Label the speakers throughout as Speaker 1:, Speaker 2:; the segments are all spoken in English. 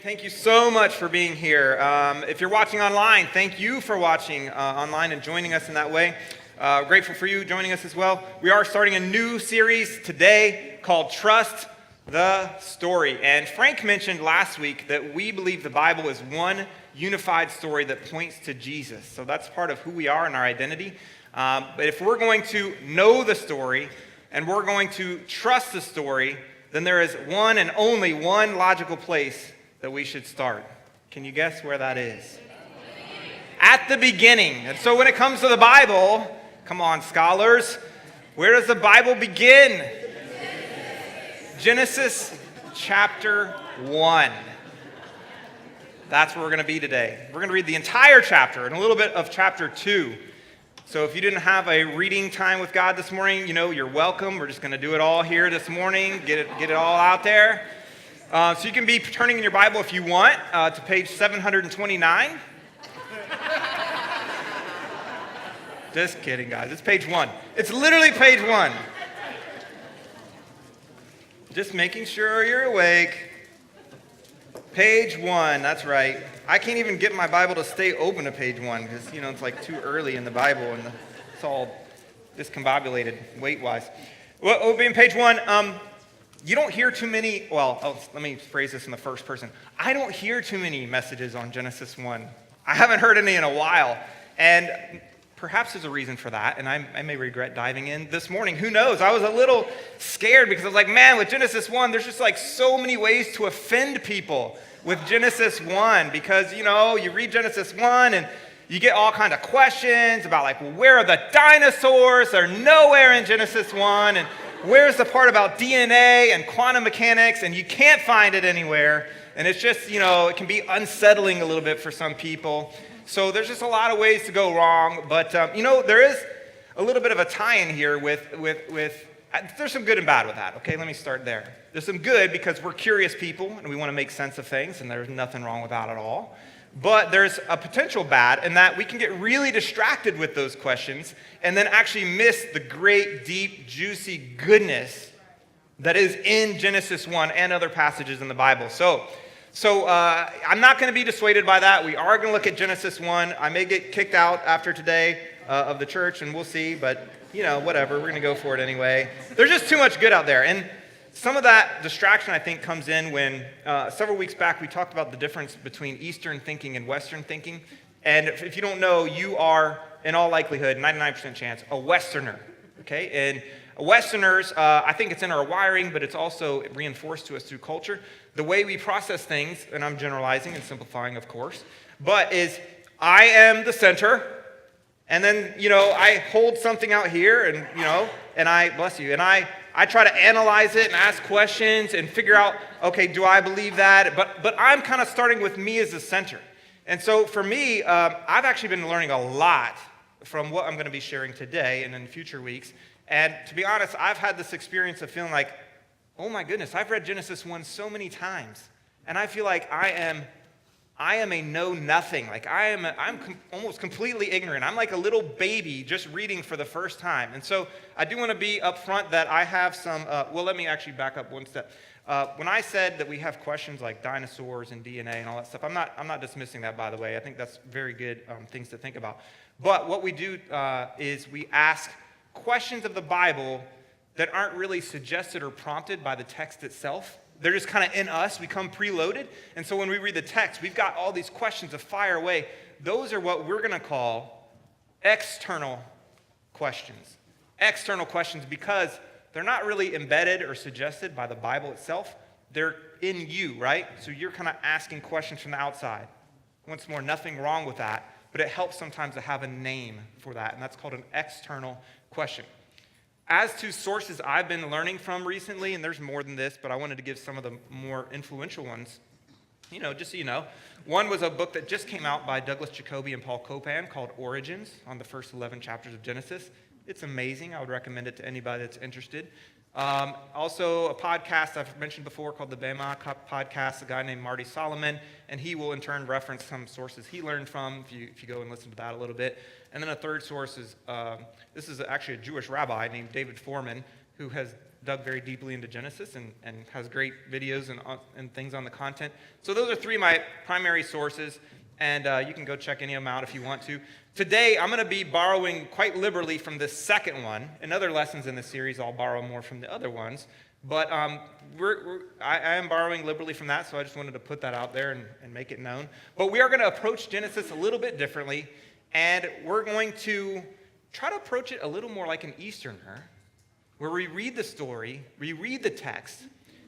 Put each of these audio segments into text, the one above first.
Speaker 1: Thank you so much for being here. If you're watching online, thank you for watching online and joining us in that way. Grateful for you joining us as well. We are starting a new series today called Trust the Story. And Frank mentioned last week that we believe the Bible is one unified story that points to Jesus. So that's part of who we are and our identity. But if we're going to know the story and we're going to trust the story, then there is one and only one logical place that we should start. Can you guess where that is? At the beginning. And so when it comes to the Bible, come on, scholars, where does the Bible begin? Genesis chapter 1. That's where we're going to be today. We're going to read the entire chapter and a little bit of chapter 2. So if you didn't have a reading time with God this morning, you're welcome. We're just going to do it all here this morning, get it all out there. So you can be turning in your Bible if you want to page 729. Just kidding, guys. It's page 1. It's literally page 1. Just making sure you're awake. Page 1, that's right. I can't even get my Bible to stay open to page 1 because, it's like too early in the Bible and it's all discombobulated weight-wise. Well, open page 1. You don't hear too many, let me phrase this in the first person. I don't hear too many messages on Genesis 1. I haven't heard any in a while. And perhaps there's a reason for that, and I may regret diving in this morning. Who knows? I was a little scared because I was like, man, with Genesis 1, there's just like so many ways to offend people with Genesis 1 because, you read Genesis 1 and you get all kinds of questions about like, well, where are the dinosaurs? They're nowhere in Genesis 1. And where's the part about DNA and quantum mechanics? And you can't find it anywhere. And it's just, it can be unsettling a little bit for some people. So there's just a lot of ways to go wrong. But, there is a little bit of a tie-in here with there's some good and bad with that. Okay, let me start there. There's some good because we're curious people and we want to make sense of things, and there's nothing wrong with that at all. But there's a potential bad in that we can get really distracted with those questions and then actually miss the great, deep, juicy goodness that is in Genesis 1 and other passages in the Bible. So I'm not going to be dissuaded by that. We are going to look at Genesis 1. I may get kicked out after today of the church, and we'll see. But, whatever. We're going to go for it anyway. There's just too much good out there. And some of that distraction, I think, comes in when several weeks back we talked about the difference between Eastern thinking and Western thinking. And if you don't know, you are, in all likelihood, 99% chance, a Westerner. Okay? And Westerners, I think it's in our wiring, but it's also reinforced to us through culture. The way we process things, and I'm generalizing and simplifying, of course, but is I am the center, and then, I hold something out here, and, and I, bless you, and I try to analyze it and ask questions and figure out, okay, do I believe that? But I'm kind of starting with me as the center. And so for me, I've actually been learning a lot from what I'm going to be sharing today and in future weeks. And to be honest, I've had this experience of feeling like, oh my goodness, I've read Genesis 1 so many times, and I feel like I am a know-nothing. Like I'm almost completely ignorant. I'm like a little baby just reading for the first time. And so I do want to be upfront that I have some, let me actually back up one step. When I said that we have questions like dinosaurs and DNA and all that stuff, I'm not dismissing that, by the way. I think that's very good things to think about. But what we do is we ask questions of the Bible that aren't really suggested or prompted by the text itself. They're just kind of in us. We come preloaded. And so when we read the text, we've got all these questions to fire away. Those are what we're going to call external questions. External questions because they're not really embedded or suggested by the Bible itself. They're in you, right? So you're kind of asking questions from the outside. Once more, nothing wrong with that, but it helps sometimes to have a name for that, and that's called an external question. As to sources I've been learning from recently, and there's more than this, but I wanted to give some of the more influential ones, just so you know. One was a book that just came out by Douglas Jacoby and Paul Copan called Origins, on the first 11 chapters of Genesis. It's amazing. I would recommend it to anybody that's interested. Also, a podcast I've mentioned before called the Bema Podcast, a guy named Marty Solomon, and he will in turn reference some sources he learned from, if you go and listen to that a little bit. And then a third source is, this is actually a Jewish rabbi named David Foreman, who has dug very deeply into Genesis and has great videos and things on the content. So those are three of my primary sources, and you can go check any of them out if you want to. Today, I'm going to be borrowing quite liberally from the second one. In other lessons in the series, I'll borrow more from the other ones. But I am borrowing liberally from that, so I just wanted to put that out there and make it known. But we are going to approach Genesis a little bit differently, and we're going to try to approach it a little more like an Easterner, where we read the story, we read the text,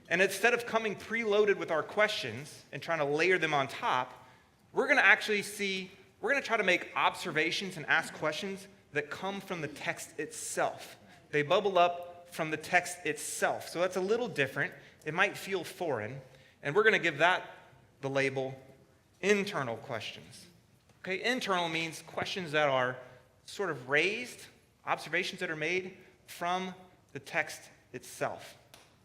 Speaker 1: and instead of coming preloaded with our questions and trying to layer them on top, we're going to try to make observations and ask questions that come from the text itself. They bubble up from the text itself. So that's a little different. It might feel foreign, and we're going to give that the label internal questions. Okay, internal means questions that are sort of raised, observations that are made from the text itself.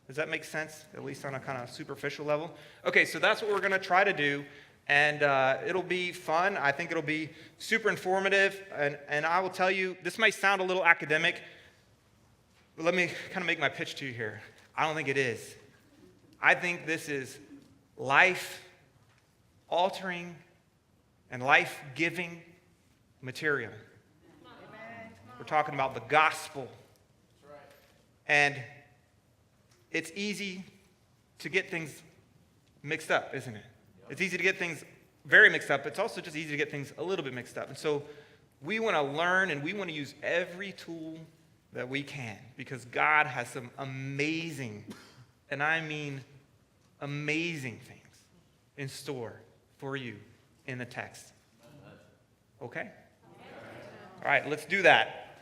Speaker 1: Does that make sense, at least on a kind of superficial level? Okay, so that's what we're going to try to do, and it'll be fun. I think it'll be super informative, and I will tell you, this might sound a little academic, but let me kind of make my pitch to you here. I don't think it is. I think this is life-altering and life-giving material. We're talking about the gospel. And it's easy to get things mixed up, isn't it? It's easy to get things very mixed up. It's also just easy to get things a little bit mixed up. And so we want to learn and we want to use every tool that we can, because God has some amazing, and I mean amazing things in store for you in the text. Okay? All right, let's do that.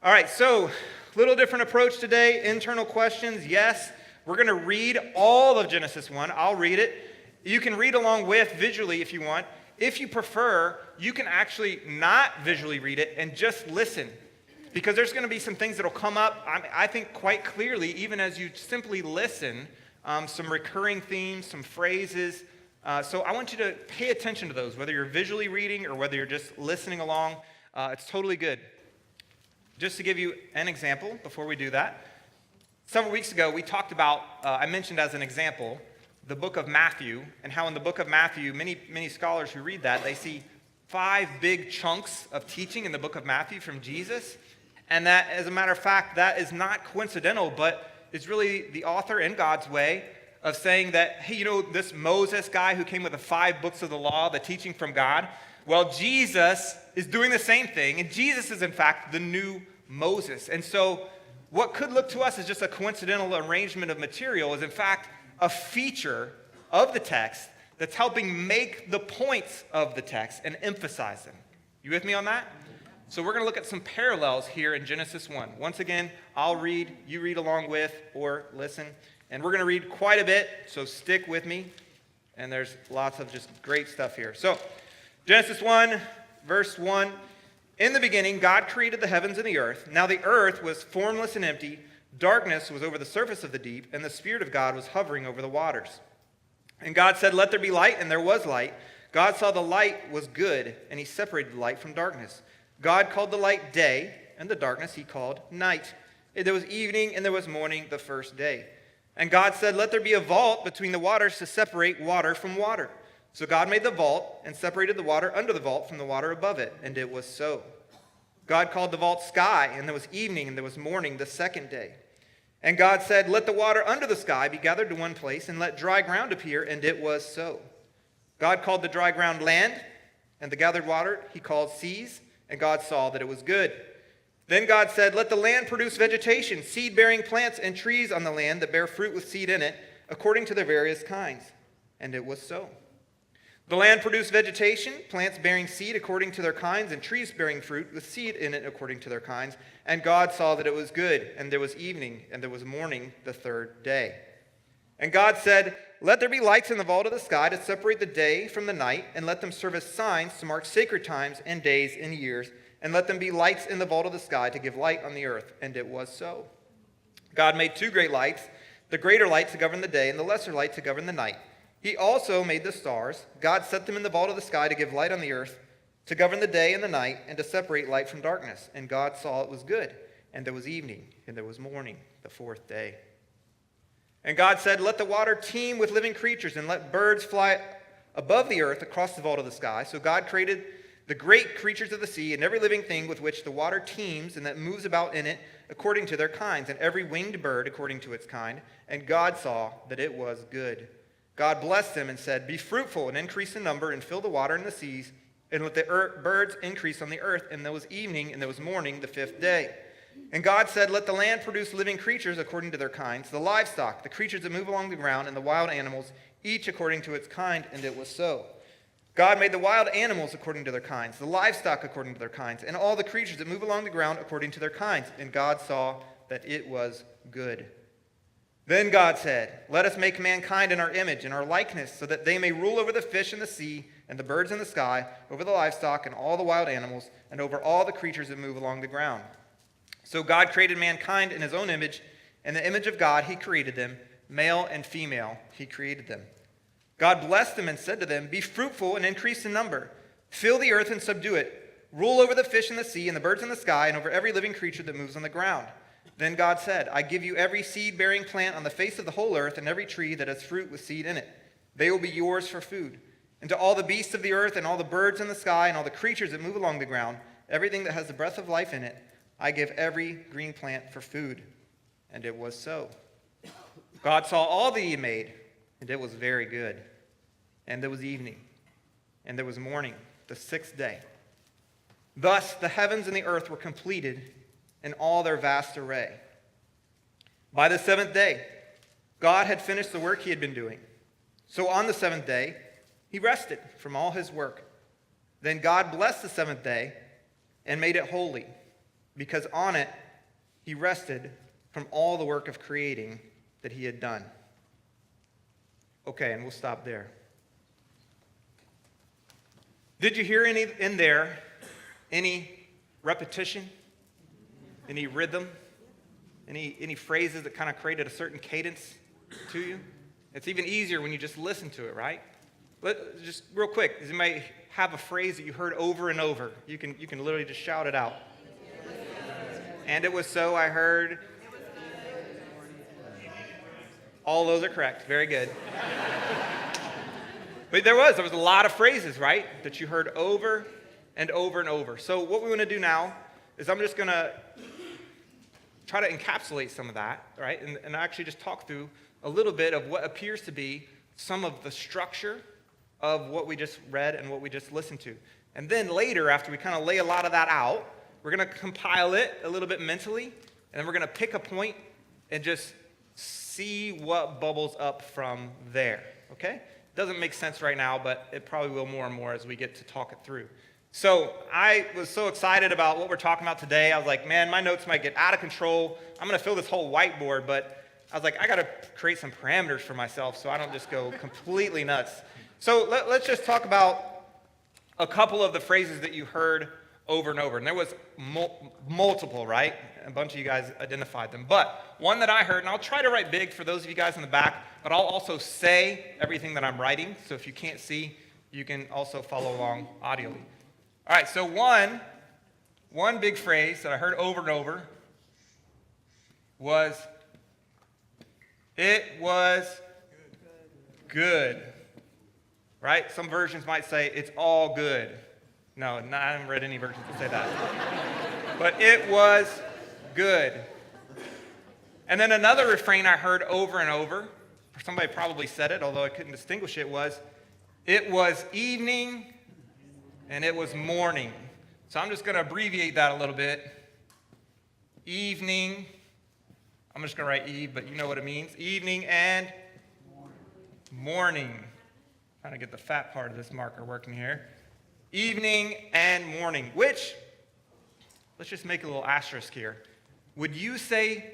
Speaker 1: All right, so little different approach today. Internal questions, yes. We're going to read all of Genesis 1. I'll read it. You can read along with visually if you want. If you prefer, you can actually not visually read it and just listen, because there's going to be some things that will come up, I think, quite clearly, even as you simply listen, some recurring themes, some phrases. So I want you to pay attention to those, whether you're visually reading or whether you're just listening along. It's totally good. Just to give you an example before we do that, several weeks ago we talked about, I mentioned as an example, the book of Matthew, and how in the book of Matthew, many scholars who read that, they see 5 big chunks of teaching in the book of Matthew from Jesus, and that, as a matter of fact, that is not coincidental, but it's really the author, in God's way, of saying that, hey, you know, this Moses guy who came with the 5 books of the law, the teaching from God, well, Jesus is doing the same thing, and Jesus is, in fact, the new Moses. And so what could look to us as just a coincidental arrangement of material is, in fact, a feature of the text that's helping make the points of the text and emphasize them. You with me on that? So we're going to look at some parallels here in Genesis 1. Once again, I'll read, you read along with, or listen. And we're going to read quite a bit, so stick with me. And there's lots of just great stuff here. So Genesis 1, verse 1. In the beginning, God created the heavens and the earth. Now the earth was formless and empty. Darkness was over the surface of the deep, and the Spirit of God was hovering over the waters. And God said, "Let there be light," and there was light. God saw the light was good, and he separated the light from darkness. God called the light day, and the darkness he called night. And there was evening, and there was morning the first day. And God said, "Let there be a vault between the waters to separate water from water." So God made the vault and separated the water under the vault from the water above it, and it was so. God called the vault sky, and there was evening, and there was morning the second day. And God said, "Let the water under the sky be gathered to one place, and let dry ground appear," and it was so. God called the dry ground land, and the gathered water he called seas, and God saw that it was good. Then God said, "Let the land produce vegetation, seed-bearing plants, and trees on the land that bear fruit with seed in it, according to their various kinds." And it was so. The land produced vegetation, plants bearing seed according to their kinds, and trees bearing fruit with seed in it according to their kinds. And God saw that it was good, and there was evening, and there was morning the third day. And God said, "Let there be lights in the vault of the sky to separate the day from the night, and let them serve as signs to mark sacred times and days and years, and let them be lights in the vault of the sky to give light on the earth." And it was so. God made 2 great lights, the greater light to govern the day, and the lesser light to govern the night. He also made the stars. God set them in the vault of the sky to give light on the earth, to govern the day and the night, and to separate light from darkness. And God saw it was good. And there was evening, and there was morning, the fourth day. And God said, let the water teem with living creatures, and let birds fly above the earth across the vault of the sky. So God created the great creatures of the sea, and every living thing with which the water teems and that moves about in it according to their kinds, and every winged bird according to its kind. And God saw that it was good. God blessed them and said, be fruitful and increase in number, and fill the water in the seas, and let the birds increase on the earth. And there was evening, and there was morning, the fifth day. And God said, let the land produce living creatures according to their kinds, the livestock, the creatures that move along the ground, and the wild animals, each according to its kind. And it was so. God made the wild animals according to their kinds, the livestock according to their kinds, and all the creatures that move along the ground according to their kinds. And God saw that it was good. Then God said, let us make mankind in our image, in our likeness, so that they may rule over the fish in the sea, and the birds in the sky, over the livestock and all the wild animals, and over all the creatures that move along the ground. So God created mankind in his own image. In the image of God he created them, male and female he created them. God blessed them and said to them, be fruitful and increase in number. Fill the earth and subdue it. Rule over the fish in the sea and the birds in the sky and over every living creature that moves on the ground. Then God said, I give you every seed-bearing plant on the face of the whole earth and every tree that has fruit with seed in it. They will be yours for food. And to all the beasts of the earth and all the birds in the sky and all the creatures that move along the ground, everything that has the breath of life in it, I give every green plant for food. And it was so. God saw all that he had made, and it was very good. And there was evening, and there was morning, the sixth day. Thus the heavens and the earth were completed in all their vast array. By the seventh day, God had finished the work he had been doing. So on the seventh day, he rested from all his work. Then God blessed the seventh day and made it holy, because on it he rested from all the work of creating that he had done. Okay, and we'll stop there. Did you hear any in there, any repetition, any rhythm, any phrases that kind of created a certain cadence to you? It's even easier when you just listen to it, right? Just real quick, does anybody have a phrase that you heard over and over? You can literally just shout it out. And it was so, I heard. All those are correct. Very good. But there was a lot of phrases, right, that you heard over and over and over. So what we want to do now is I'm just going to try to encapsulate some of that, right, and actually just talk through a little bit of what appears to be some of the structure of what we just read and what we just listened to. And then later, after we kind of lay a lot of that out, we're going to compile it a little bit mentally, and then we're going to pick a point and just see what bubbles up from there, okay? Doesn't make sense right now, but it probably will more and more as we get to talk it through. So I was so excited about what we're talking about today. I was like, man, my notes might get out of control. I'm going to fill this whole whiteboard, but I was like, I got to create some parameters for myself so I don't just go completely nuts. So let's just talk about a couple of the phrases that you heard over and over. And there was multiple, right? A bunch of you guys identified them. But one that I heard, and I'll try to write big for those of you guys in the back, but I'll also say everything that I'm writing. So if you can't see, you can also follow along audibly. All right, so one big phrase that I heard over and over was, it was good. Right? Some versions might say, it's all good. No, I haven't read any versions that say that. But it was good. And then another refrain I heard over and over, or somebody probably said it, although I couldn't distinguish it was evening and it was morning. So I'm just going to abbreviate that a little bit. Evening. I'm just going to write Eve, but you know what it means. Evening and morning. Trying to get the fat part of this marker working here. Evening and morning, which, let's just make a little asterisk here. Would you say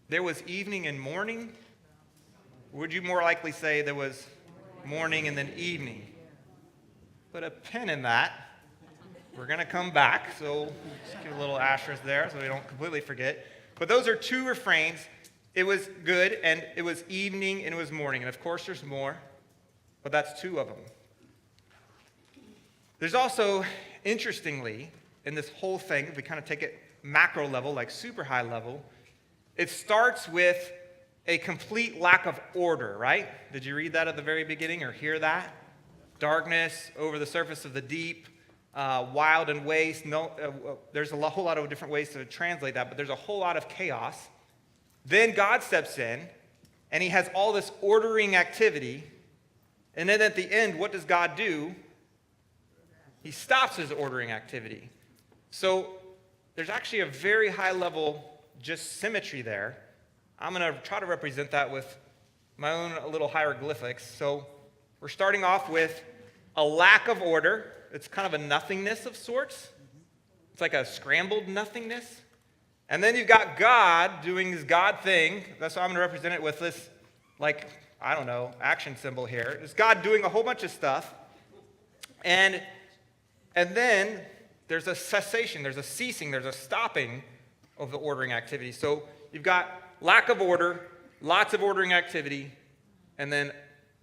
Speaker 1: there was evening and morning? Or would you more likely say there was morning and then evening? Put a pin in that. We're going to come back, so just give a little asterisk there so we don't completely forget. But those are two refrains. It was good, and it was evening, and it was morning. And of course, there's more, but that's two of them. There's also, interestingly, in this whole thing, if we kind of take it macro level, like super high level, it starts with a complete lack of order, right? Did you read that at the very beginning or hear that? Darkness over the surface of the deep, wild and waste. There's a whole lot of different ways to translate that, but there's a whole lot of chaos. Then God steps in, and he has all this ordering activity. And then at the end, what does God do? He stops his ordering activity. So there's actually a very high level just symmetry there. I'm going to try to represent that with my own little hieroglyphics. So we're starting off with a lack of order. It's kind of a nothingness of sorts. It's like a scrambled nothingness. And then you've got God doing his God thing. That's why I'm going to represent it with this, action symbol here. It's God doing a whole bunch of stuff. And then there's a cessation, there's a ceasing, there's a stopping of the ordering activity. So you've got lack of order, lots of ordering activity, and then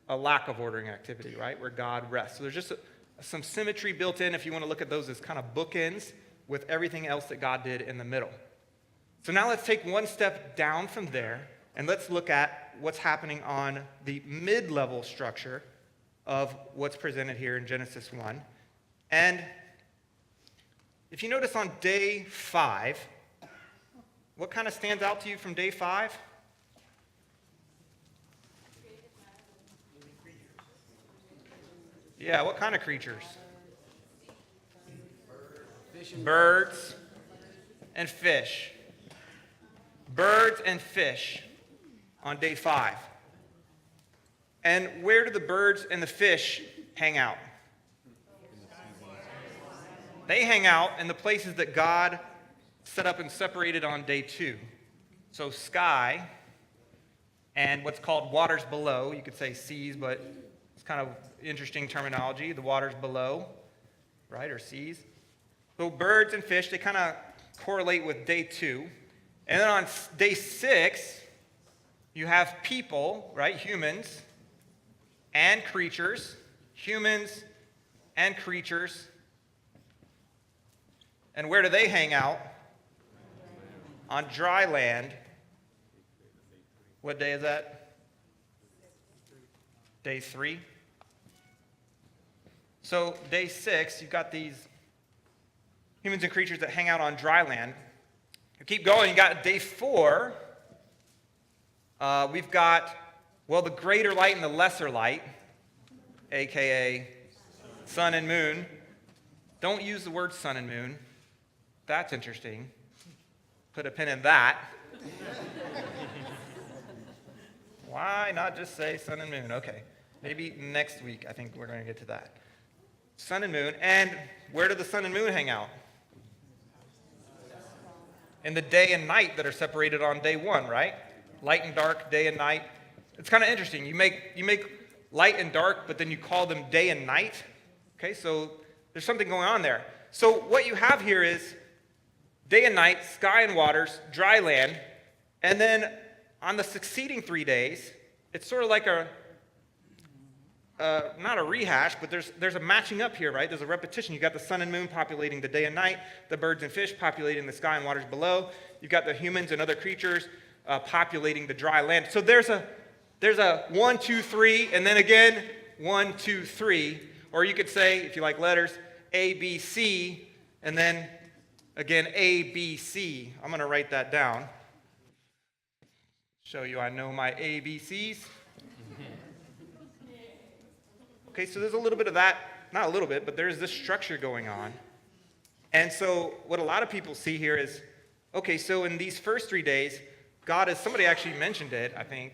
Speaker 1: a lack of ordering activity, right, where God rests. So there's just some symmetry built in, if you want to look at those as kind of bookends with everything else that God did in the middle. So now let's take one step down from there, and let's look at what's happening on the mid-level structure of what's presented here in Genesis 1. And if you notice on day 5, what kind of stands out to you from day 5? Yeah, what kind of creatures? Birds and fish. Birds and fish on day 5. And where do the birds and the fish hang out? They hang out in the places that God set up and separated on day 2. So sky and what's called waters below. You could say seas, but it's kind of interesting terminology. The waters below, right, or seas. So birds and fish, they kind of correlate with day 2. And then on day 6, you have people, right, humans and creatures. Humans and creatures. And where do they hang out? On dry land. What day is that? Day 3. So day 6, you've got these humans and creatures that hang out on dry land. You keep going, you got day 4. We've got, the greater light and the lesser light, a.k.a. sun and moon. Don't use the word sun and moon. That's interesting. Put a pin in that. Why not just say sun and moon? Okay, maybe next week I think we're going to get to that. Sun and moon. And where do the sun and moon hang out? In the day and night that are separated on day 1, right? Light and dark, day and night. It's kind of interesting. You make light and dark, but then you call them day and night. Okay, so there's something going on there. So what you have here is day and night, sky and waters, dry land, and then on the succeeding 3 days, it's sort of like not a rehash, but there's a matching up here, right? There's a repetition. You've got the sun and moon populating the day and night, the birds and fish populating the sky and waters below. You've got the humans and other creatures populating the dry land. So there's a 1, 2, 3, and then again 1, 2, 3, or you could say, if you like letters, A, B, C, and then again, A, B, C. I'm going to write that down. Show you I know my ABCs. Okay, so there's a little bit of that. Not a little bit, but there's this structure going on. And so what a lot of people see here is, okay, so in these first 3 days, God is, somebody actually mentioned it, I think.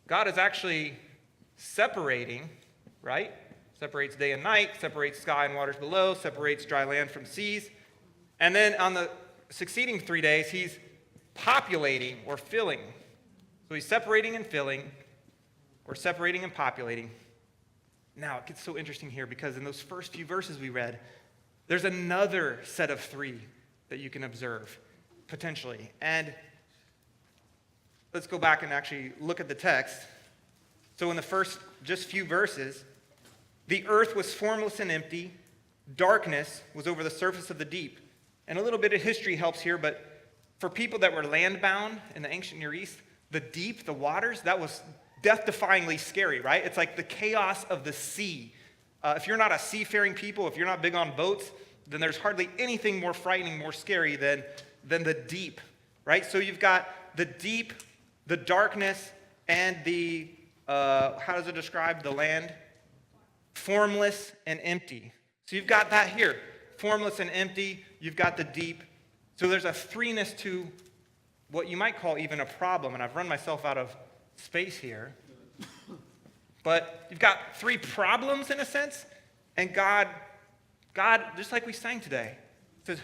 Speaker 1: God is actually separating, right? Separates day and night, separates sky and waters below, separates dry land from seas. And then on the succeeding 3 days, he's populating or filling. So he's separating and filling, or separating and populating. Now, it gets so interesting here because in those first few verses we read, there's another set of 3 that you can observe, potentially. And let's go back and actually look at the text. So in the first just few verses, the earth was formless and empty. Darkness was over the surface of the deep. And a little bit of history helps here, but For people that were land-bound in the ancient Near East, the deep, the waters, that was death-defyingly scary, right? It's like the chaos of the sea. If you're not a seafaring people, if you're not big on boats, then there's hardly anything more frightening, more scary than the deep, right? So you've got the deep, the darkness, and the, how does it describe the land? Formless and empty. So you've got that here, formless and empty. You've got the deep. So there's a threeness to what you might call even a problem, and I've run myself out of space here. But you've got three problems in a sense, and God, just like we sang today, says,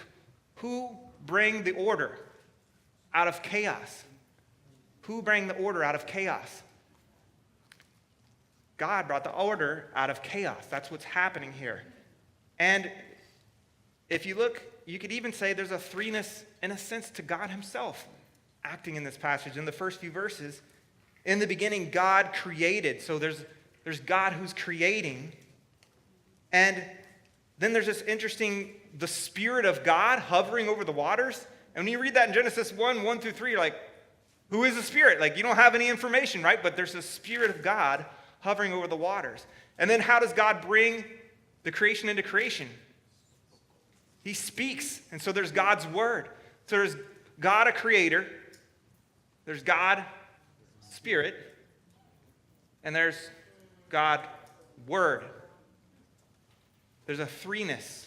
Speaker 1: who bring the order out of chaos? Who bring the order out of chaos? God brought the order out of chaos. That's what's happening here. And if you look, you could even say there's a threeness in a sense to God himself acting in this passage. In the first few verses, in the beginning, God created. So there's God who's creating. And then there's this interesting, the Spirit of God hovering over the waters. And when you read that in Genesis 1 through 3, you're like, who is the Spirit? Like, you don't have any information, right? But there's the Spirit of God hovering over the waters. And then how does God bring the creation into creation? He speaks. And so there's God's word. So there's God, a creator. There's God, Spirit. And there's God, word. There's a threeness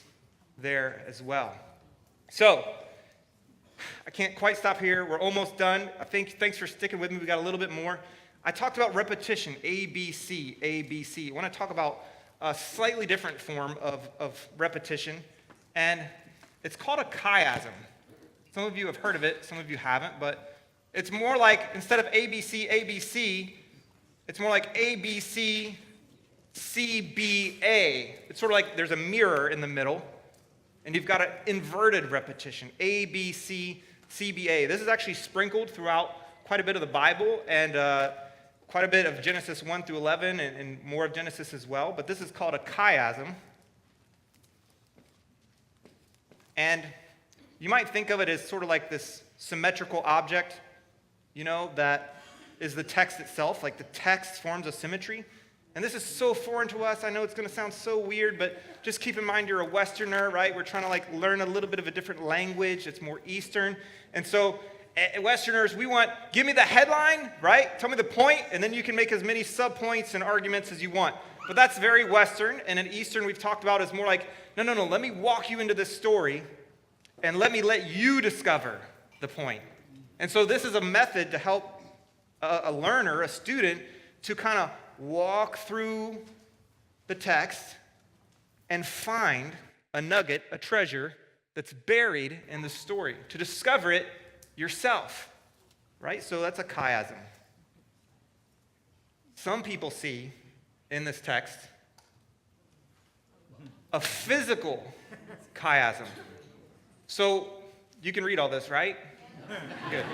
Speaker 1: there as well. So, I can't quite stop here. We're almost done. Thanks for sticking with me. We got a little bit more. I talked about repetition, ABC, ABC. I want to talk about a slightly different form of repetition, and it's called a chiasm. Some of you have heard of it, some of you haven't, but it's more like, instead of ABC, ABC, it's more like ABC, CBA. It's sort of like there's a mirror in the middle, and you've got an inverted repetition, ABC, CBA. This is actually sprinkled throughout quite a bit of the Bible, and quite a bit of Genesis 1 through 11, and more of Genesis as well. But this is called a chiasm. And you might think of it as sort of like this symmetrical object, that is the text itself. Like the text forms a symmetry. And this is so foreign to us. I know it's going to sound so weird, but just keep in mind you're a Westerner, right? We're trying to learn a little bit of a different language. It's more Eastern. And so Westerners, we want, give me the headline, right? Tell me the point, and then you can make as many subpoints and arguments as you want. But that's very Western, and in Eastern we've talked about is more like, no, let me walk you into this story, and let you discover the point. And so this is a method to help a learner, a student, to kind of walk through the text and find a nugget, a treasure that's buried in the story, to discover it yourself, right? So that's a chiasm. Some people see in this text a physical chiasm. So you can read all this, right? Good.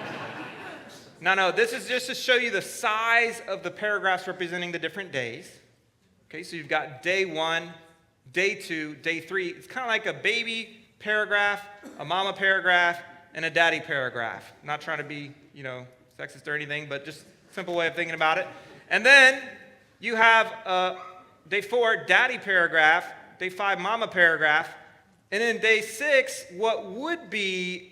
Speaker 1: No, this is just to show you the size of the paragraphs representing the different days. Okay, so you've got day 1, day 2, day 3. It's kind of like a baby paragraph, a mama paragraph, and a daddy paragraph. Not trying to be, sexist or anything, but just a simple way of thinking about it. And then you have day 4, daddy paragraph, day 5, mama paragraph, and then day 6, what would be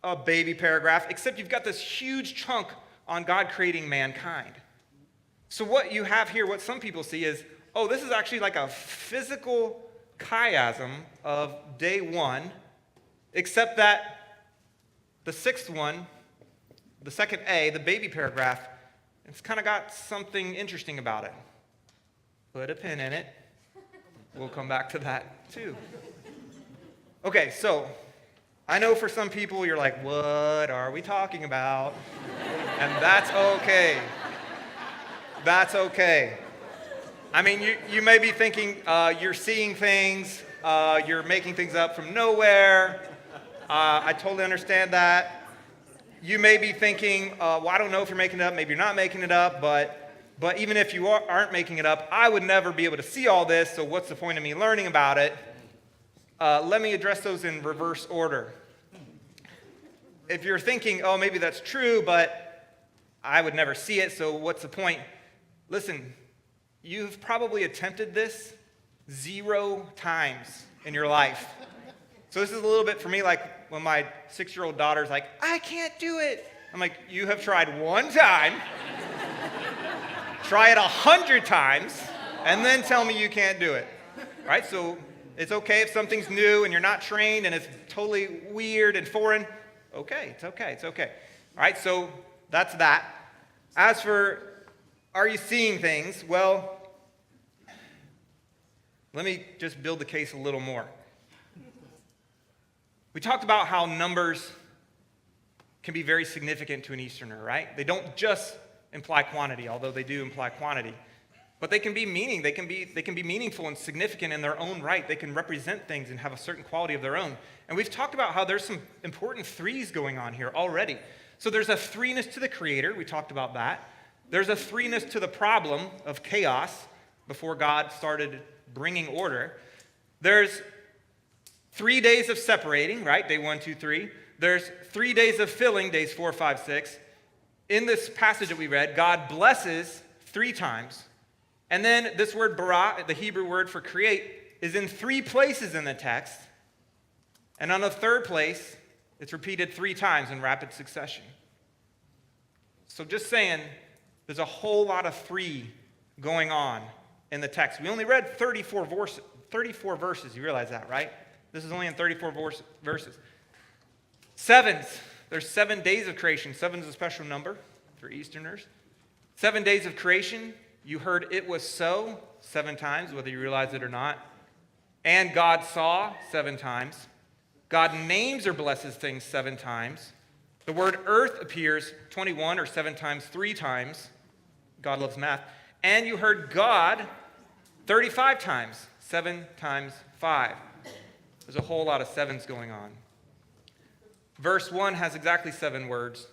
Speaker 1: a baby paragraph, except you've got this huge chunk on God creating mankind. So what you have here, what some people see is, this is actually like a physical chiasm of day 1, except that the 6th one, the second A, the baby paragraph, it's kind of got something interesting about it. Put a pin in it. We'll come back to that too. Okay, so I know for some people you're like, what are we talking about? And that's okay. That's okay. I mean, you may be thinking you're seeing things, you're making things up from nowhere. I totally understand that. You may be thinking, I don't know if you're making it up, maybe you're not making it up, but even if you aren't making it up, I would never be able to see all this, so what's the point of me learning about it? Let me address those in reverse order. if you're thinking, oh, maybe that's true, but I would never see it, so what's the point? Listen, you've probably attempted this 0 times in your life. So this is a little bit for me like when my 6-year-old daughter's like, I can't do it. I'm like, you have tried 1 time, try it 100 times, and then tell me you can't do it, right? So it's okay if something's new and you're not trained and it's totally weird and foreign. Okay, it's okay. All right, so that's that. As for, are you seeing things? Well, let me just build the case a little more. We talked about how numbers can be very significant to an Easterner, right? They don't just imply quantity, although they do imply quantity. But they can be meaningful and significant in their own right. They can represent things and have a certain quality of their own. And we've talked about how there's some important threes going on here already. So there's a threeness to the Creator. We talked about that. There's a threeness to the problem of chaos before God started bringing order. There's 3 days of separating, right? Day 1, 2, 3. There's 3 days of filling, days 4, 5, 6. In this passage that we read, God blesses 3 times. And then this word bara, the Hebrew word for create, is in 3 places in the text. And on the 3rd place, it's repeated 3 times in rapid succession. So just saying, there's a whole lot of 3 going on in the text. We only read 34 verses. You realize that, right? This is only in 34 verses. Sevens. There's 7 days of creation. 7 is a special number for Easterners. 7 days of creation. You heard it was so 7 times, whether you realize it or not. And God saw 7 times. God names or blesses things 7 times. The word earth appears 21 or 7 times, 3 times. God loves math. And you heard God 35 times, 7 times 5. There's a whole lot of 7s going on. Verse 1 has exactly 7 words.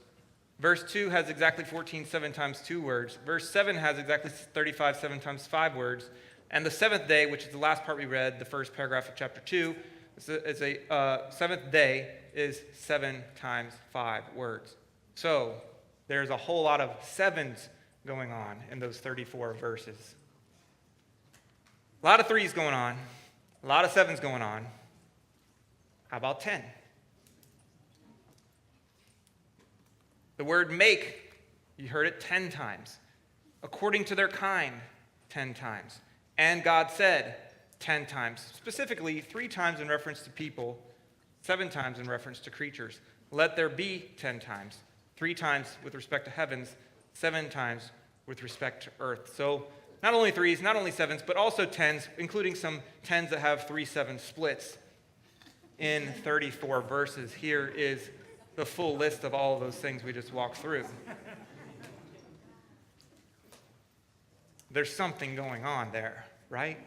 Speaker 1: Verse 2 has exactly 14, 7 times 2 words. Verse 7 has exactly 35, 7 times 5 words. And the 7th day, which is the last part we read, the first paragraph of chapter 2, is a 7th day is 7 times 5 words. So there's a whole lot of 7s going on in those 34 verses. A lot of 3s going on. A lot of 7s going on. How about 10? The word make, you heard it 10 times. According to their kind, 10 times. And God said 10 times. Specifically, 3 times in reference to people, 7 times in reference to creatures. Let there be 10 times. 3 times with respect to heavens, 7 times with respect to earth. So not only 3s, not only 7s, but also 10s, including some 10s that have 3-7 splits in 34 verses. Here is the full list of all of those things we just walked through. There's something going on there, right?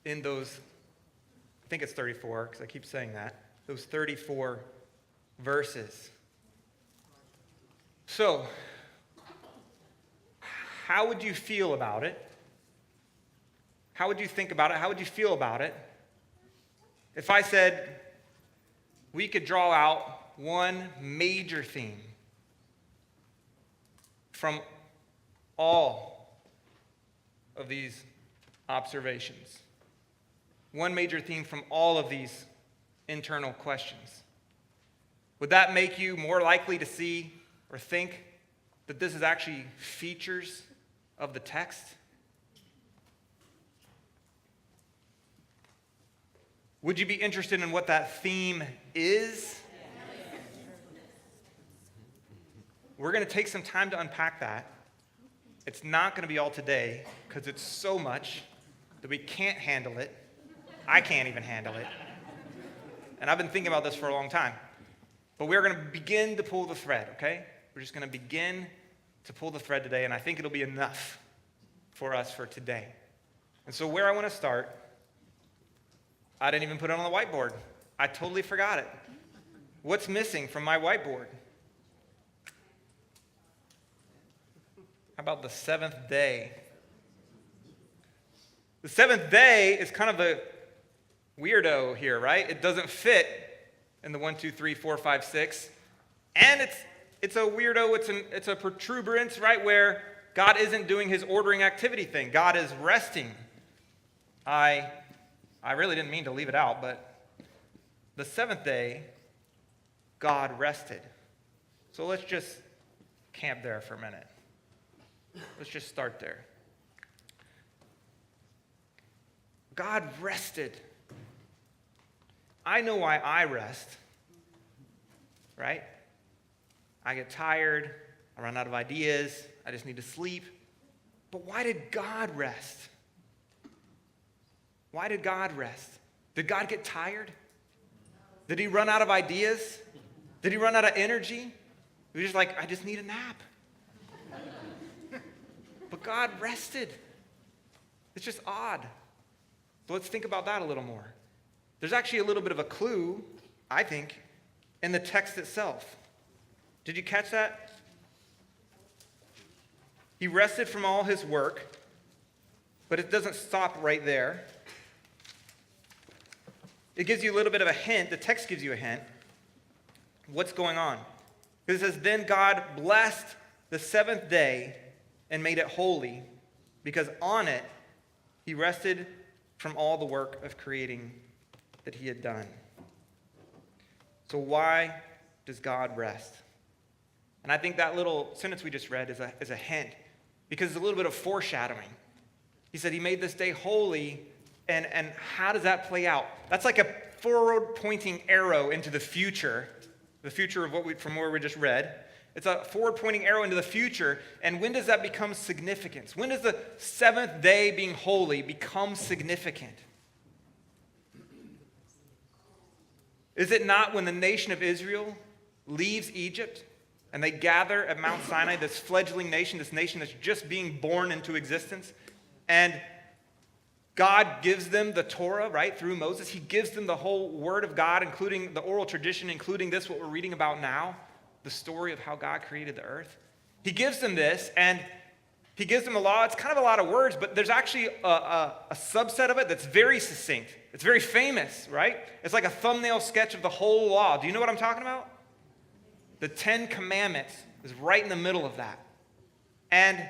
Speaker 1: In those, I think it's 34, because I keep saying that, those 34 verses. So, how would you feel about it? How would you think about it? How would you feel about it if I said we could draw out one major theme from all of these observations? One major theme from all of these internal questions. Would that make you more likely to see or think that this is actually features of the text? Would you be interested in what that theme is? We're going to take some time to unpack that. It's not going to be all today because it's so much that we can't handle it. I can't even handle it. And I've been thinking about this for a long time. But we're going to begin to pull the thread, okay? We're just going to begin to pull the thread today, and I think it'll be enough for us for today. And so where I want to start, I didn't even put it on the whiteboard. I totally forgot it. What's missing from my whiteboard? How about the 7th day? The 7th day is kind of the weirdo here, right? It doesn't fit in the 1, 2, 3, 4, 5, 6. And it's a weirdo, it's a protuberance, right, where God isn't doing his ordering activity thing. God is resting. I really didn't mean to leave it out, but the seventh day, God rested. So let's just camp there for a minute. Let's just start there. God rested. I know why I rest, right? I get tired, I run out of ideas, I just need to sleep. But why did God rest? Why did God rest? Did God get tired? Did he run out of ideas? Did he run out of energy? He was just like, I just need a nap. But God rested. It's just odd. So let's think about that a little more. There's actually a little bit of a clue, I think, in the text itself. Did you catch that? He rested from all his work, but it doesn't stop right there. It gives you a little bit of a hint. The text gives you a hint. What's going on? Because it says, then God blessed the seventh day and made it holy, because on it he rested from all the work of creating that he had done. So why does God rest? And I think that little sentence we just read is a hint, because it's a little bit of foreshadowing. He said he made this day holy, and how does that play out? That's like a forward-pointing arrow into the future of from where we just read. It's a forward-pointing arrow into the future, and when does that become significant? When does the seventh day being holy become significant? Is it not when the nation of Israel leaves Egypt and they gather at Mount Sinai, this fledgling nation, this nation that's just being born into existence, and God gives them the Torah, right, through Moses. He gives them the whole word of God, including the oral tradition, including this, what we're reading about now, the story of how God created the earth. He gives them this, and he gives them a law. It's kind of a lot of words, but there's actually a subset of it that's very succinct. It's very famous, right? It's like a thumbnail sketch of the whole law. Do you know what I'm talking about? The Ten Commandments is right in the middle of that. And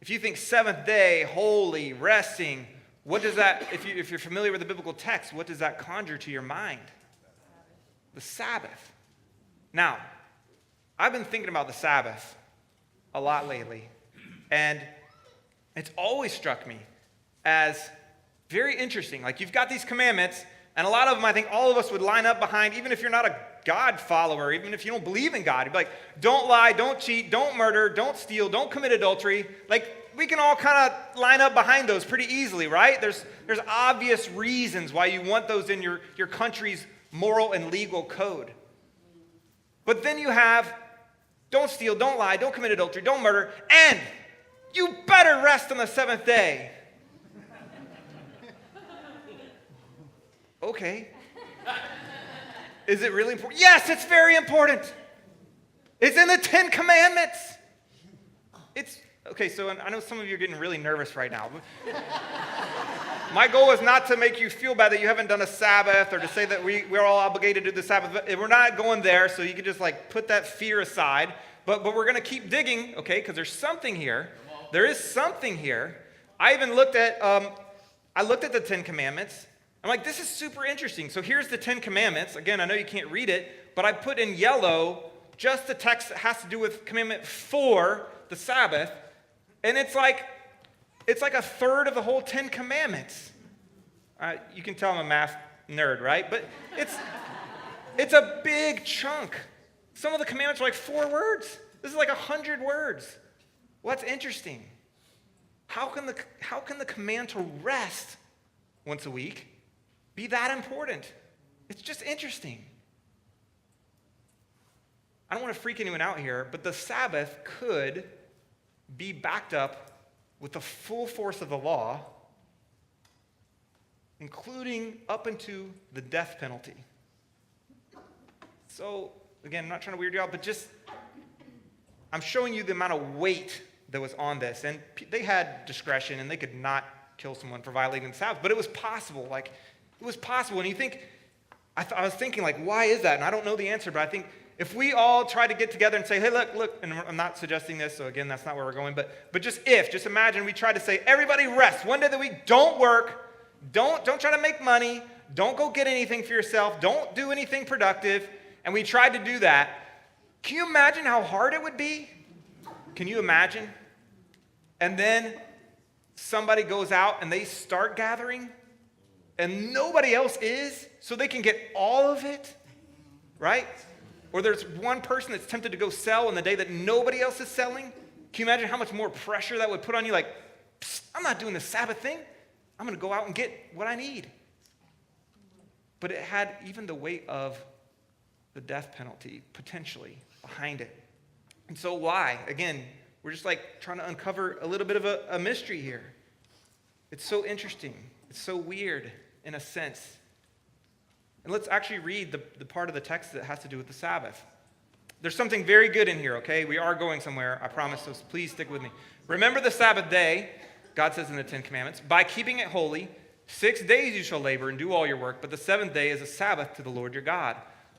Speaker 1: if you think seventh day, holy, resting, what does that, if you're familiar with the biblical text, what does that conjure to your mind? The Sabbath. Now, I've been thinking about the Sabbath a lot lately, and it's always struck me as very interesting. Like, you've got these commandments, and a lot of them I think all of us would line up behind, even if you're not a God follower, even if you don't believe in God. You'd be like, don't lie, don't cheat, don't murder, don't steal, don't commit adultery. Like, we can all kind of line up behind those pretty easily, right? There's obvious reasons why you want those in your country's moral and legal code. But then you have, don't steal, don't lie, don't commit adultery, don't murder, and you better rest on the seventh day. Okay. Is it really important? Yes, it's very important. It's in the Ten Commandments. Okay, so I know some of you are getting really nervous right now. My goal is not to make you feel bad that you haven't done a Sabbath or to say that we're all obligated to do the Sabbath. But we're not going there, so you can just like put that fear aside. But we're going to keep digging, okay, because there's something here. There is something here. I even looked at the Ten Commandments. I'm like, this is super interesting. So here's the Ten Commandments. Again, I know you can't read it, but I put in yellow just the text that has to do with Commandment 4, the Sabbath. And it's like a third of the whole Ten Commandments. You can tell I'm a math nerd, right? But it's a big chunk. Some of the commandments are like 4 words. This is like 100 words. Well, that's interesting. How can the command to rest once a week be that important? It's just interesting. I don't want to freak anyone out here, but the Sabbath could be backed up with the full force of the law, including up into the death penalty. So, again, I'm not trying to weird you out, but just, I'm showing you the amount of weight that was on this. And they had discretion, and they could not kill someone for violating the Sabbath, but it was possible. Like, it was possible. And you think, I was thinking, like, why is that? And I don't know the answer, but I think if we all try to get together and say, hey, look, and I'm not suggesting this, so again, that's not where we're going, but just imagine we try to say, everybody rest. One day of the week, don't work, don't try to make money, don't go get anything for yourself, don't do anything productive, and we tried to do that. Can you imagine how hard it would be? Can you imagine? And then somebody goes out and they start gathering, and nobody else is, so they can get all of it, right? Or there's one person that's tempted to go sell on the day that nobody else is selling. Can you imagine how much more pressure that would put on you? Like, I'm not doing the Sabbath thing. I'm going to go out and get what I need. But it had even the weight of the death penalty, potentially, behind it. And so why? Again, we're just like trying to uncover a little bit of a mystery here. It's so interesting. It's so weird in a sense. And let's actually read the part of the text that has to do with the Sabbath. There's something very good in here, okay? We are going somewhere, I promise, so please stick with me. Remember the Sabbath day, God says in the Ten Commandments, by keeping it holy, 6 days you shall labor and do all your work, but the seventh day is a Sabbath to the Lord your God.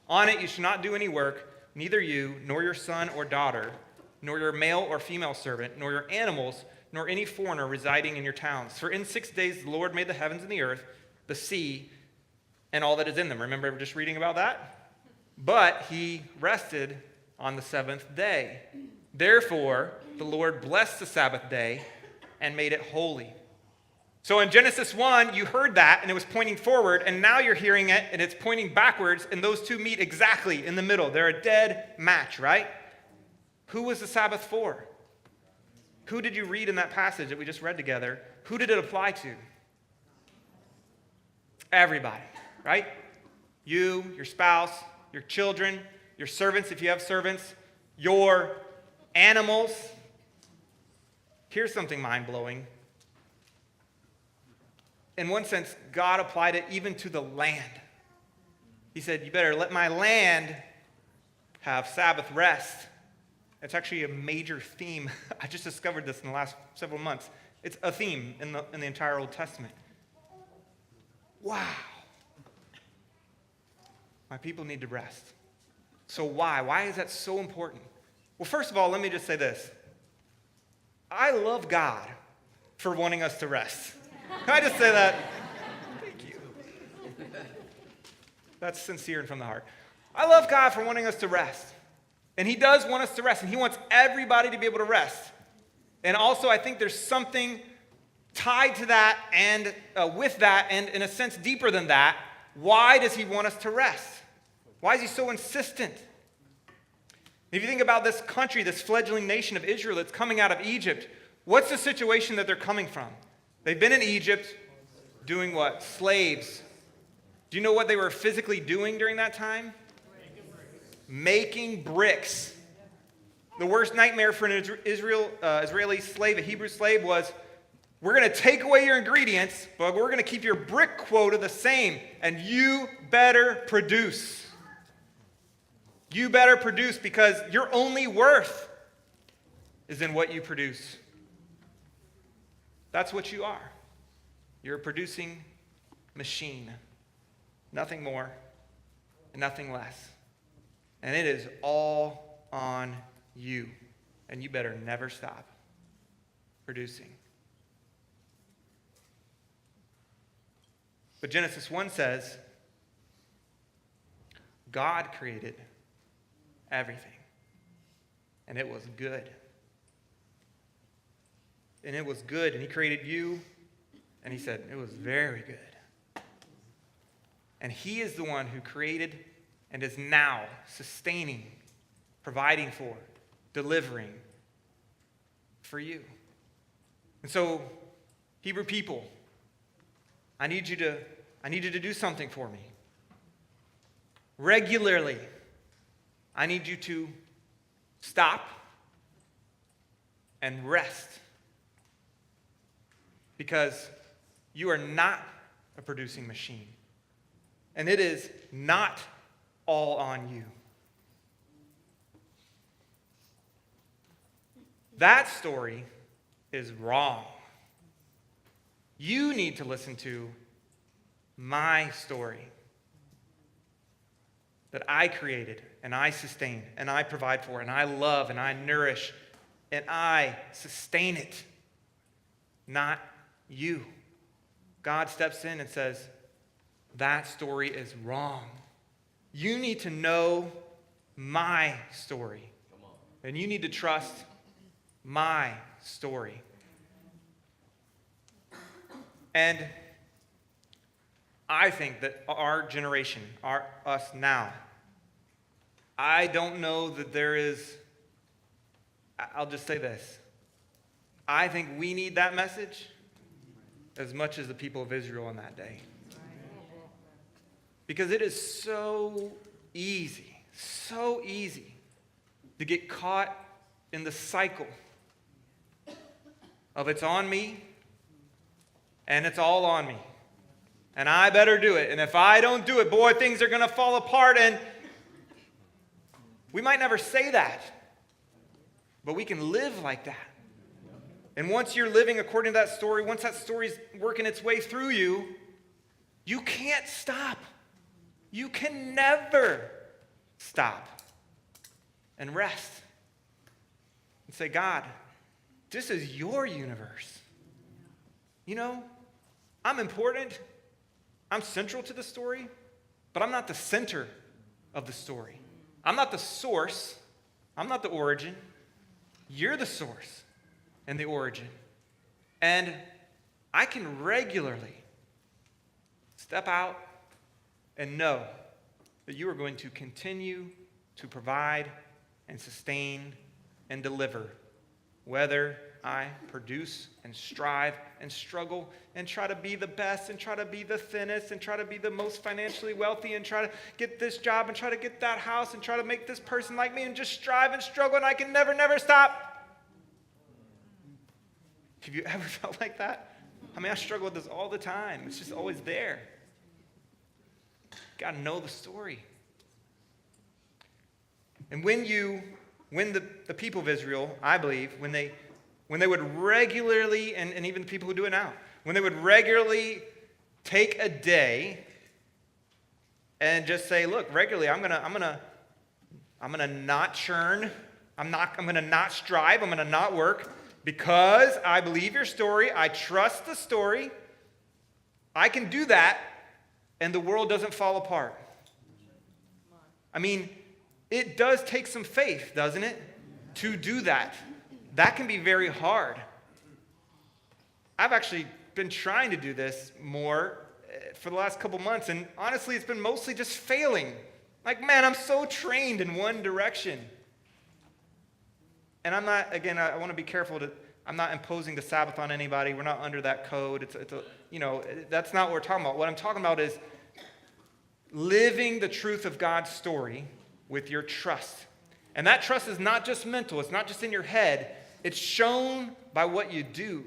Speaker 1: On it you shall not do any work, neither you, nor your son or daughter, nor your male or female servant, nor your animals, nor any foreigner residing in your towns. For in 6 days the Lord made the heavens and the earth, the sea, and all that is in them. Remember just reading about that? But he rested on the seventh day. Therefore, the Lord blessed the Sabbath day and made it holy. So in Genesis 1, you heard that, and it was pointing forward, and now you're hearing it, and it's pointing backwards, and those two meet exactly in the middle. They're a dead match, right? Who was the Sabbath for? Who did you read in that passage that we just read together? Who did it apply to? Everybody. Right? You, your spouse, your children, your servants if you have servants, your animals. Here's something mind-blowing. In one sense, God applied it even to the land. He said, you better let my land have Sabbath rest. It's actually a major theme. I just discovered this in the last several months. It's a theme in the entire Old Testament. Wow. My people need to rest. So why? Why is that so important? Well, first of all, let me just say this. I love God for wanting us to rest. Can I just say that? Thank you. That's sincere and from the heart. I love God for wanting us to rest. And he does want us to rest, and he wants everybody to be able to rest. And also, I think there's something tied to that and with that, and in a sense deeper than that. Why does he want us to rest? Why is he so insistent? If you think about this country, this fledgling nation of Israel that's coming out of Egypt, what's the situation that they're coming from? They've been in Egypt doing what? Slaves. Do you know what they were physically doing during that time? Making bricks. The worst nightmare for an Israeli slave, a Hebrew slave, was we're going to take away your ingredients, but we're going to keep your brick quota the same, and you better produce. You better produce because your only worth is in what you produce. That's what you are. You're a producing machine. Nothing more and nothing less. And it is all on you. And you better never stop producing. But Genesis 1 says, God created everything. And it was good. And it was good. And he created you. And he said, it was very good. And he is the one who created and is now sustaining, providing for, delivering for you. And so, Hebrew people, I need you to do something for me. Regularly, I need you to stop and rest. Because you are not a producing machine. And it is not all on you. That story is wrong. You need to listen to my story that I created and I sustain and I provide for and I love and I nourish and I sustain it, not you. God steps in and says, that story is wrong. You need to know my story. And you need to trust my story. And I think that our generation, us now, I don't know that there is, I'll just say this. I think we need that message as much as the people of Israel in that day. Because it is so easy to get caught in the cycle of it's on me and it's all on me. And I better do it. And if I don't do it, boy, things are going to fall apart. And we might never say that, but we can live like that. And once you're living according to that story, once that story's working its way through you, you can't stop. You can never stop and rest and say, God, this is your universe. You know, I'm important. I'm central to the story, but I'm not the center of the story. I'm not the source. I'm not the origin. You're the source and the origin. And I can regularly step out and know that you are going to continue to provide and sustain and deliver, whether I produce and strive and struggle and try to be the best and try to be the thinnest and try to be the most financially wealthy and try to get this job and try to get that house and try to make this person like me and just strive and struggle and I can never stop. Have you ever felt like that? I mean, I struggle with this all the time. It's just always there. You got to know the story. And when the people of Israel, I believe, when they would regularly, and even the people who do it now, when they would regularly take a day and just say, look, regularly, I'm gonna not churn, I'm gonna not strive, I'm gonna not work, because I believe your story, I trust the story, I can do that, and the world doesn't fall apart. I mean, it does take some faith, doesn't it, to do that. That can be very hard. I've actually been trying to do this more for the last couple months, and honestly, it's been mostly just failing. Like, man, I'm so trained in one direction. And I'm not, again, I want to be careful I'm not imposing the Sabbath on anybody. We're not under that code. That's not what we're talking about. What I'm talking about is living the truth of God's story with your trust. And that trust is not just mental. It's not just in your head. It's shown by what you do.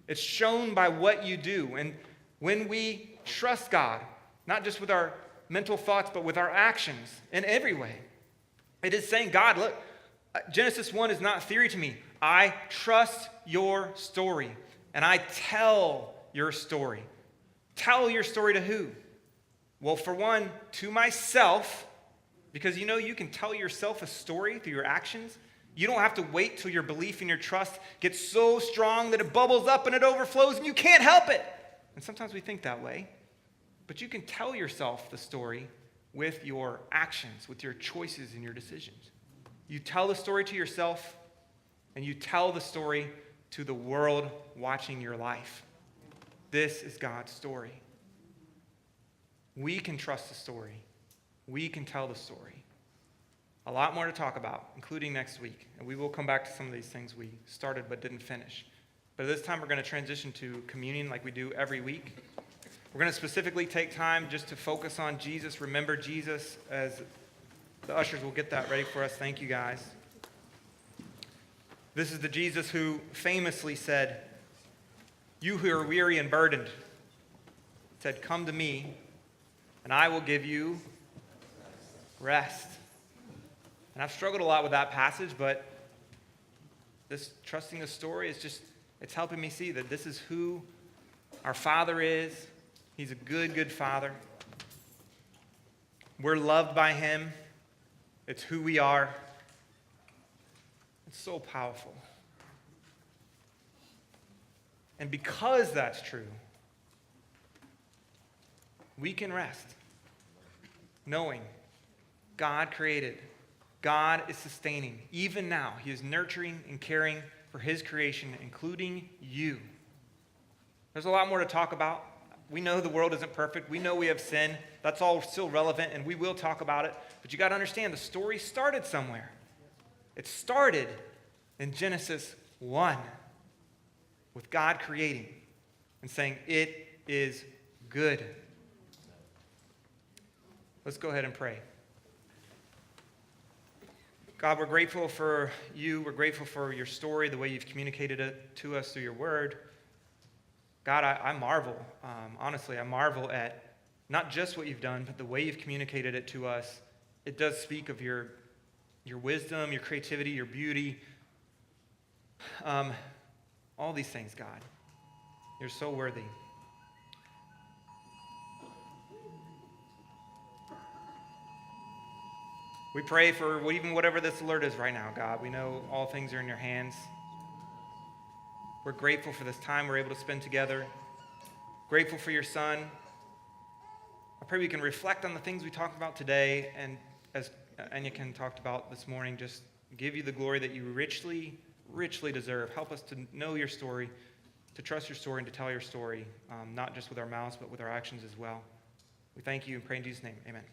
Speaker 1: It's shown by what you do. And when we trust God, not just with our mental thoughts, but with our actions in every way, it is saying, God, look, Genesis 1 is not theory to me. I trust your story, and I tell your story. Tell your story to who? Well, for one, to myself, because you can tell yourself a story through your actions. You don't have to wait till your belief and your trust gets so strong that it bubbles up and it overflows and you can't help it. And sometimes we think that way. But you can tell yourself the story with your actions, with your choices and your decisions. You tell the story to yourself, and you tell the story to the world watching your life. This is God's story. We can trust the story. We can tell the story. A lot more to talk about, including next week. And we will come back to some of these things we started but didn't finish. But this time we're going to transition to communion like we do every week. We're going to specifically take time just to focus on Jesus, remember Jesus, as the ushers will get that ready for us. Thank you, guys. This is the Jesus who famously said, "You who are weary and burdened," said, "Come to me, and I will give you rest." And I've struggled a lot with that passage, but this trusting the story is it's helping me see that this is who our Father is. He's a good, good Father. We're loved by him. It's who we are. It's so powerful. And because that's true, we can rest knowing God created, God is sustaining. Even now, he is nurturing and caring for his creation, including you. There's a lot more to talk about. We know the world isn't perfect. We know we have sin. That's all still relevant, and we will talk about it. But you got to understand, the story started somewhere. It started in Genesis 1 with God creating and saying, it is good. Let's go ahead and pray. God, we're grateful for you. We're grateful for your story, the way you've communicated it to us through your word. God, I marvel. Honestly, I marvel at not just what you've done, but the way you've communicated it to us. It does speak of your wisdom, your creativity, your beauty. All these things, God. You're so worthy. We pray for even whatever this alert is right now, God. We know all things are in your hands. We're grateful for this time we're able to spend together. Grateful for your son. I pray we can reflect on the things we talked about today, and as Anya talked about this morning, just give you the glory that you richly, richly deserve. Help us to know your story, to trust your story, and to tell your story, not just with our mouths, but with our actions as well. We thank you and pray in Jesus' name. Amen.